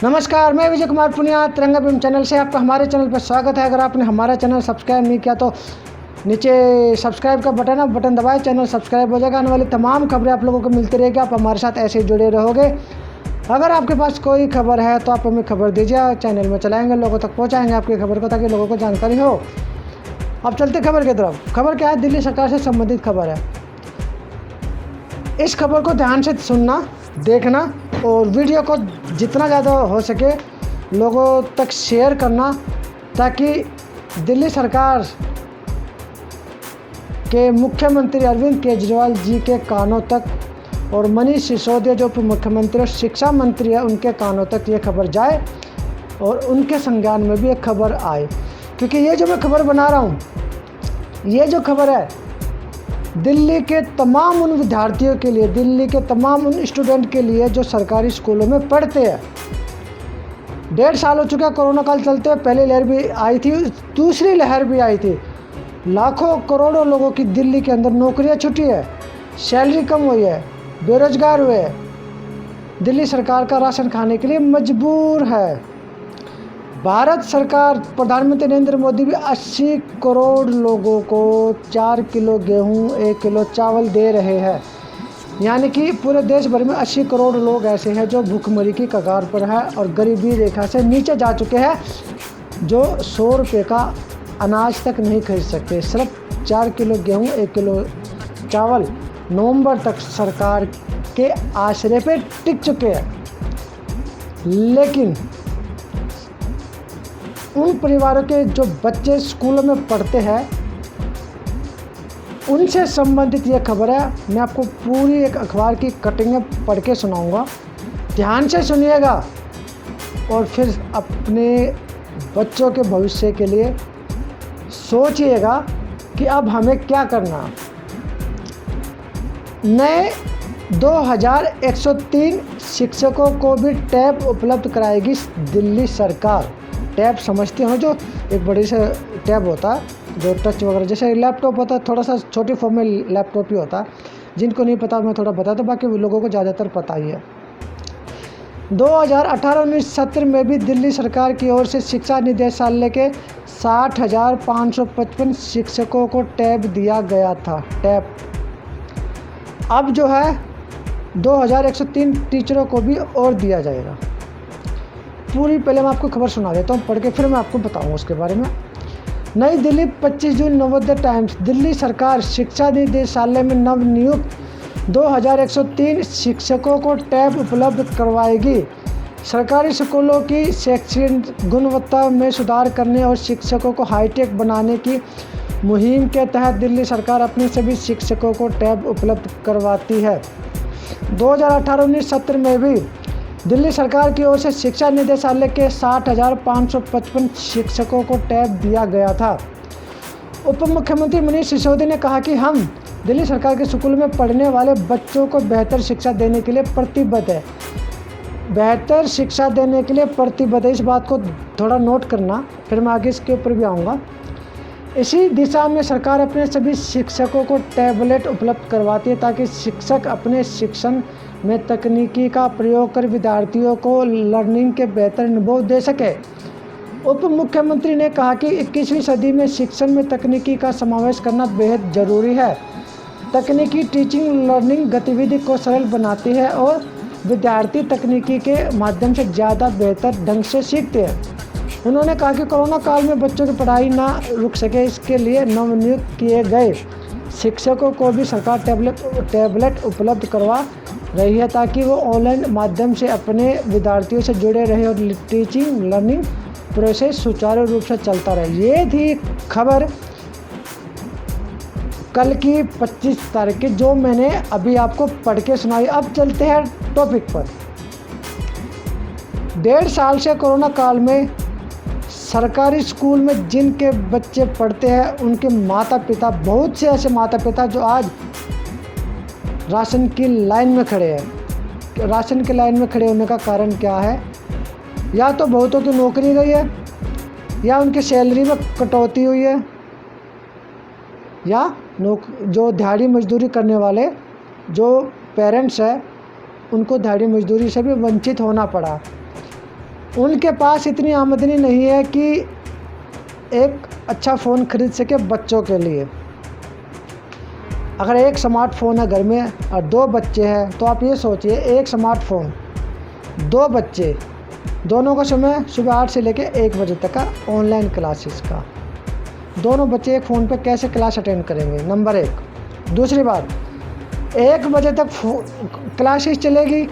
नमस्कार, मैं विजय कुमार पुनिया तिरंगा भीम चैनल से आपका हमारे चैनल पर स्वागत है। अगर आपने हमारा चैनल सब्सक्राइब नहीं किया तो नीचे सब्सक्राइब का बटन है, बटन दबाएं, चैनल सब्सक्राइब हो जाएगा। आने वाली तमाम खबरें आप लोगों को मिलती रहेगी, आप हमारे साथ ऐसे ही जुड़े रहोगे। अगर आपके पास कोई खबर है तो आप हमें खबर दीजिए, चैनल में चलाएँगे, लोगों तक पहुँचाएँगे आपकी खबर को, ताकि लोगों को जानकारी हो। अब चलते खबर की तरफ। खबर क्या है? दिल्ली सरकार से संबंधित खबर है। इस खबर को ध्यान से सुनना, देखना और वीडियो को जितना ज़्यादा हो सके लोगों तक शेयर करना, ताकि दिल्ली सरकार के मुख्यमंत्री अरविंद केजरीवाल जी के कानों तक और मनीष सिसोदिया जो उप मुख्यमंत्री और शिक्षा मंत्री है उनके कानों तक ये खबर जाए और उनके संज्ञान में भी एक खबर आए। क्योंकि ये जो मैं खबर बना रहा हूँ, ये जो खबर है दिल्ली के तमाम उन विद्यार्थियों के लिए, दिल्ली के तमाम उन स्टूडेंट के लिए जो सरकारी स्कूलों में पढ़ते हैं। 1.5 साल हो चुका कोरोना काल चलते हुए। पहली लहर भी आई थी, दूसरी लहर भी आई थी। लाखों करोड़ों लोगों की दिल्ली के अंदर नौकरियां छुटी है, सैलरी कम हुई है, बेरोजगार हुए हैं, दिल्ली सरकार का राशन खाने के लिए मजबूर है। भारत सरकार, प्रधानमंत्री नरेंद्र मोदी भी 80 करोड़ लोगों को 4 किलो गेहूं, 1 किलो चावल दे रहे हैं। यानी कि पूरे देश भर में 80 करोड़ लोग ऐसे हैं जो भूखमरी की कगार पर है और गरीबी रेखा से नीचे जा चुके हैं, जो 100 रुपये का अनाज तक नहीं खरीद सकते। सिर्फ 4 किलो गेहूं, 1 किलो चावल नवंबर तक सरकार के आश्रय पे टिक चुके हैं। लेकिन उन परिवारों के जो बच्चे स्कूलों में पढ़ते हैं उनसे संबंधित ये खबर है। मैं आपको पूरी एक अखबार की कटिंग पढ़ के सुनाऊंगा, ध्यान से सुनिएगा और फिर अपने बच्चों के भविष्य के लिए सोचिएगा कि अब हमें क्या करना। नए 2103 शिक्षकों को भी टैब उपलब्ध कराएगी दिल्ली सरकार। टैब समझते हो, जो एक बड़ी सा टैब होता है जो टच वगैरह जैसे लैपटॉप होता है, थोड़ा सा छोटी फॉर्म में लैपटॉप ही होता है। जिनको नहीं पता मैं थोड़ा बता दूं, बाकी लोगों को ज़्यादातर पता ही है। 2018-19 सत्र में भी दिल्ली सरकार की ओर से शिक्षा निदेशालय के 60,555 शिक्षकों को टैब दिया गया था। टैब अब जो है 2103 टीचरों को भी और दिया जाएगा। पूरी पहले मैं आपको खबर सुना देता हूँ पढ़ के, फिर मैं आपको बताऊँगा उसके बारे में। नई दिल्ली 25 जून नवोदय टाइम्स। दिल्ली सरकार शिक्षा निदेशालय में नवनियुक्त 2103 शिक्षकों को टैब उपलब्ध करवाएगी। सरकारी स्कूलों की शैक्षणिक गुणवत्ता में सुधार करने और शिक्षकों को हाईटेक बनाने की मुहिम के तहत दिल्ली सरकार अपने सभी शिक्षकों को टैब उपलब्ध करवाती है। 2018-19 सत्र में भी दिल्ली सरकार की ओर से शिक्षा निदेशालय के 60,555 शिक्षकों को टैब दिया गया था। उप मुख्यमंत्री मनीष सिसोदिया ने कहा कि हम दिल्ली सरकार के स्कूल में पढ़ने वाले बच्चों को बेहतर शिक्षा देने के लिए प्रतिबद्ध है। बेहतर शिक्षा देने के लिए प्रतिबद्ध है, इस बात को थोड़ा नोट करना, फिर मैं आगे इसके ऊपर भी आऊँगा। इसी दिशा में सरकार अपने सभी शिक्षकों को टैबलेट उपलब्ध करवाती है, ताकि शिक्षक अपने शिक्षण में तकनीकी का प्रयोग कर विद्यार्थियों को लर्निंग के बेहतर अनुभव दे सके। उप मुख्यमंत्री ने कहा कि 21वीं सदी में शिक्षण में तकनीकी का समावेश करना बेहद ज़रूरी है। तकनीकी टीचिंग लर्निंग गतिविधि को सरल बनाती है और विद्यार्थी तकनीकी के माध्यम से ज़्यादा बेहतर ढंग से सीखते हैं। उन्होंने कहा कि कोरोना काल में बच्चों की पढ़ाई ना रुक सके, इसके लिए नवनियुक्त किए गए शिक्षकों को भी सरकार टैबलेट उपलब्ध करवा रही है, ताकि वो ऑनलाइन माध्यम से अपने विद्यार्थियों से जुड़े रहे और टीचिंग लर्निंग प्रोसेस सुचारू रूप से चलता रहे। ये थी खबर कल की 25 तारीख की, जो मैंने अभी आपको पढ़ के सुनाई। अब चलते हैं टॉपिक पर। 1.5 साल से कोरोना काल में सरकारी स्कूल में जिनके बच्चे पढ़ते हैं उनके माता पिता, बहुत से ऐसे माता पिता जो आज राशन की लाइन में खड़े हैं। राशन की लाइन में खड़े होने का कारण क्या है? या तो बहुतों की नौकरी गई है, या उनकी सैलरी में कटौती हुई है, या जो दिहाड़ी मजदूरी करने वाले जो पेरेंट्स हैं उनको दिहाड़ी मजदूरी से भी वंचित होना पड़ा। उनके पास इतनी आमदनी नहीं है कि एक अच्छा फ़ोन खरीद सके बच्चों के लिए। अगर एक स्मार्टफ़ोन है घर में और 2 बच्चे हैं तो आप ये सोचिए, एक स्मार्टफ़ोन 2 बच्चे, दोनों का समय सुबह 8 से लेकर 1 बजे तक का ऑनलाइन क्लासेस का, दोनों बच्चे एक फ़ोन पे कैसे क्लास अटेंड करेंगे, नंबर 1। दूसरी बात, 1 बजे तक क्लासेस चलेगी,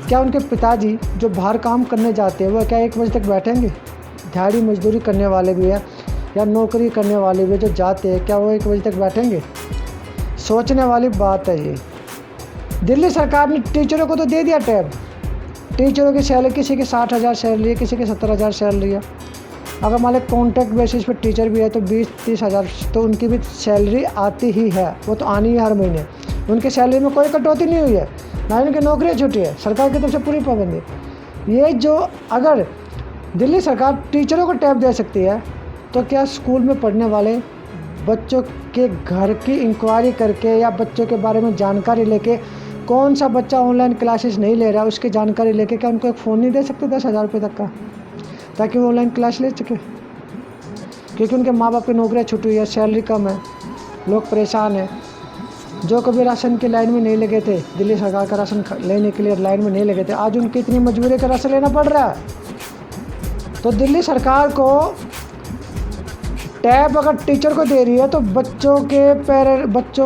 क्या उनके पिताजी जो बाहर काम करने जाते हैं वो क्या 1 बजे तक बैठेंगे? दिहाड़ी मजदूरी करने वाले भी हैं या नौकरी करने वाले भी जो जाते हैं, क्या वो 1 बजे तक बैठेंगे? सोचने वाली बात है ये। दिल्ली सरकार ने टीचरों को तो दे दिया टैब। टीचरों की सैलरी किसी की 60,000 सैलरी है, किसी की 70,000 सैलरी है। अगर मान लें कॉन्ट्रैक्ट बेसिस पर टीचर भी है तो 20-30 हज़ार तो उनकी भी सैलरी आती ही है, वो तो आनी है हर महीने। उनकी सैलरी में कोई कटौती नहीं हुई है, ना उनकी नौकरी छूटी है, सरकार की तरफ से पूरी पाबंदी। ये जो अगर दिल्ली सरकार टीचरों को टैब दे सकती है तो क्या स्कूल में पढ़ने वाले बच्चों के घर की इंक्वायरी करके या बच्चों के बारे में जानकारी लेके, कौन सा बच्चा ऑनलाइन क्लासेस नहीं ले रहा उसकी जानकारी लेके क्या उनको एक फ़ोन नहीं दे सकते 10,000 रुपये तक का, ताकि वो ऑनलाइन क्लास ले सके? क्योंकि उनके माँ बाप की नौकरियाँ छूटी हुई है, सैलरी कम है, लोग परेशान हैं। जो कभी राशन की लाइन में नहीं लगे थे, दिल्ली सरकार का राशन लेने के लिए लाइन में नहीं लगे थे, आज उनकी इतनी मजबूरी का राशन लेना पड़ रहा है। तो दिल्ली सरकार को टैब अगर टीचर को दे रही है तो बच्चों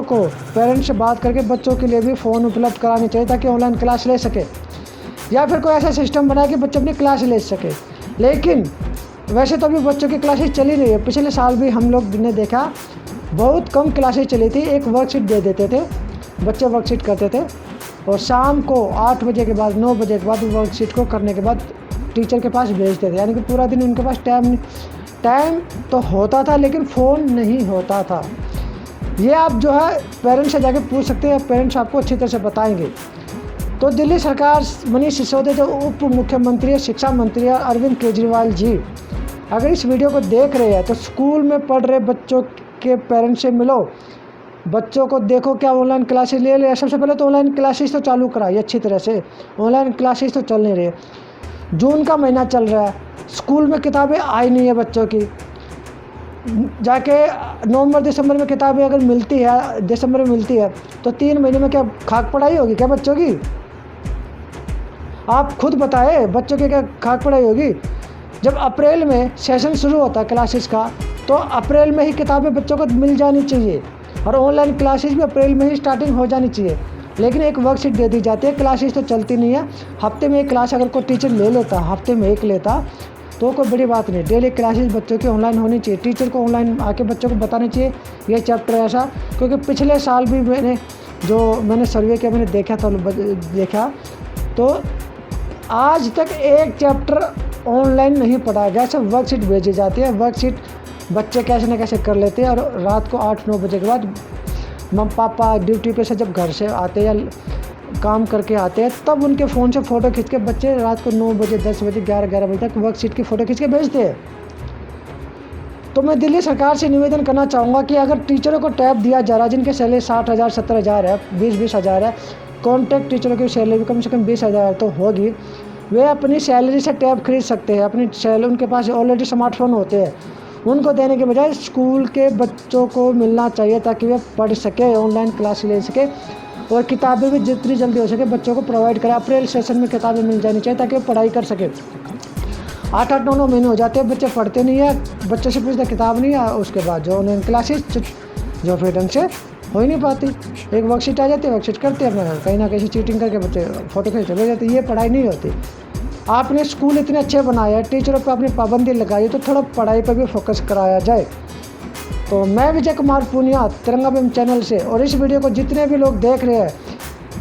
को पेरेंट्स से बात करके बच्चों के लिए भी फ़ोन उपलब्ध कराने चाहिए ताकि ऑनलाइन क्लास ले सके, या फिर कोई ऐसा सिस्टम बनाए कि बच्चे अपनी क्लास ले सके। लेकिन वैसे तो अभी बच्चों की क्लासेस चली रही है। पिछले साल भी हम लोग ने देखा बहुत कम क्लासेस चली थी, एक वर्कशीट दे देते थे, बच्चे वर्कशीट करते थे और शाम को 8 बजे के बाद 9 बजे के बाद वर्कशीट को करने के बाद टीचर के पास भेजते थे, यानी कि पूरा दिन उनके पास टाइम तो होता था लेकिन फ़ोन नहीं होता था। ये आप जो है पेरेंट्स से जाके पूछ सकते हैं, पेरेंट्स आपको अच्छी तरह से बताएंगे। तो दिल्ली सरकार, मनीष सिसोदिया जो उप मुख्यमंत्री, शिक्षा मंत्री और अरविंद केजरीवाल जी अगर इस वीडियो को देख रहे हैं तो स्कूल में पढ़ रहे बच्चों के पेरेंट्स से मिलो, बच्चों को देखो क्या ऑनलाइन क्लासेस ले रहे हैं। सबसे पहले तो ऑनलाइन क्लासेस तो चालू कराइए अच्छी तरह से, ऑनलाइन क्लासेस तो चल नहीं रहे। जून का महीना चल रहा है, स्कूल में किताबें आई नहीं है बच्चों की, जाके नवंबर दिसंबर में किताबें अगर मिलती है, दिसंबर में मिलती है तो 3 महीने में क्या खाक पढ़ाई होगी क्या बच्चों की? आप खुद बताए, बच्चों की क्या खाक पढ़ाई होगी? जब अप्रैल में सेशन शुरू होता है क्लासेस का तो अप्रैल में ही किताबें बच्चों को मिल जानी चाहिए और ऑनलाइन क्लासेस भी अप्रैल में ही स्टार्टिंग हो जानी चाहिए। लेकिन एक वर्कशीट दे दी जाती है, क्लासेस तो चलती नहीं है। हफ्ते में एक क्लास अगर कोई टीचर ले लेता, हफ्ते में एक लेता तो कोई बड़ी बात नहीं। डेली क्लासेस बच्चों की ऑनलाइन होनी चाहिए, टीचर को ऑनलाइन आके बच्चों को बताना चाहिए ये चैप्टर ऐसा। क्योंकि पिछले साल भी मैंने सर्वे किया, मैंने देखा तो आज तक एक चैप्टर ऑनलाइन नहीं पढ़ाया गया। सब वर्कशीट भेजी जाती है, वर्कशीट बच्चे कैसे न कैसे कर लेते हैं और रात को 8-9 बजे के बाद मम्मी पापा ड्यूटी पे से जब घर से आते हैं या काम करके आते हैं तब उनके फ़ोन से फ़ोटो खींच के बच्चे रात को 9 बजे 10 बजे 11 बजे तक वर्कशीट की फ़ोटो खींच के भेजते हैं। तो मैं दिल्ली सरकार से निवेदन करना चाहूँगा कि अगर टीचरों को टैब दिया जा रहा है जिनके सैलरी 60,000 70,000 है, 20-20 हज़ार है, कॉन्ट्रैक्ट टीचरों की सैलरी कम से कम 20,000 तो होगी, वे अपनी सैलरी से टैब खरीद सकते हैं। अपनी सैलरी, उनके पास ऑलरेडी स्मार्टफोन होते हैं, उनको देने के बजाय स्कूल के बच्चों को मिलना चाहिए ताकि वे पढ़ सके, ऑनलाइन क्लास ले सके और किताबें भी जितनी जल्दी हो सके बच्चों को प्रोवाइड करें। अप्रैल सेशन में किताबें मिल जानी चाहिए ताकि वो पढ़ाई कर सके। 8-8 9-9 महीने हो जाते हैं, बच्चे पढ़ते नहीं है, बच्चों से पूछते किताब नहीं है, उसके बाद जो ऑनलाइन क्लासेस जो फिर ढंग से हो ही नहीं पाती। एक वर्कशीट आ जाती है, वर्कशीट करते हैं अपना, कहीं ना कहीं चीटिंग करके बच्चे फ़ोटो खींच चले जाते, ये पढ़ाई नहीं होती। आपने स्कूल इतने अच्छे बनाए हैं, टीचरों पर आपने पाबंदी लगाई तो थोड़ा पढ़ाई पर भी फोकस कराया जाए। तो मैं विजय कुमार पूनिया, तिरंगा फिल्म चैनल से, और इस वीडियो को जितने भी लोग देख रहे हैं,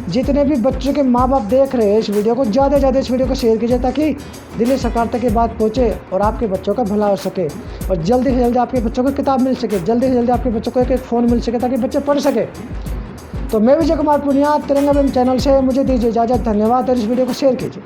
जितने भी बच्चों के माँ बाप देख रहे हैं इस वीडियो को, ज़्यादा से ज़्यादा इस वीडियो को शेयर कीजिए ताकि दिल्ली सरकार तक ये बात पहुँचे और आपके बच्चों का भला हो सके और जल्दी से जल्दी आपके बच्चों को किताब मिल सके, जल्दी से जल्दी आपके बच्चों को एक फ़ोन मिल सके ताकि बच्चे पढ़ सके। तो मैं विजय कुमार पूनिया, तिरंगा फिल्म चैनल से मुझे दीजिए इजाज़त। धन्यवाद और इस वीडियो को शेयर कीजिए।